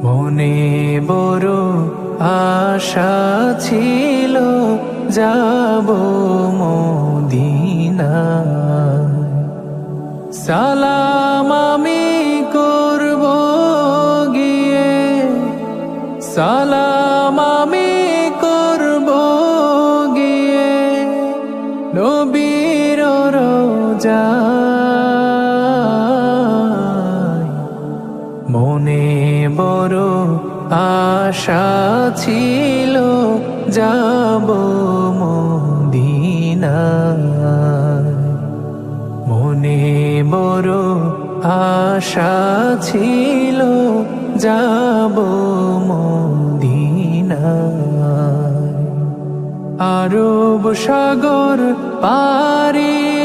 মনে বড় আশা ছিল যাব মদিনা। সালাম আমি করব গিয়ে, সালাম আমি করব গিয়ে নবীর রওজায়। মনে বড় আশা ছিল যাব মদিনায়। মনে বড় আশা ছিল যাব মদিনায়। আরব সাগর পারি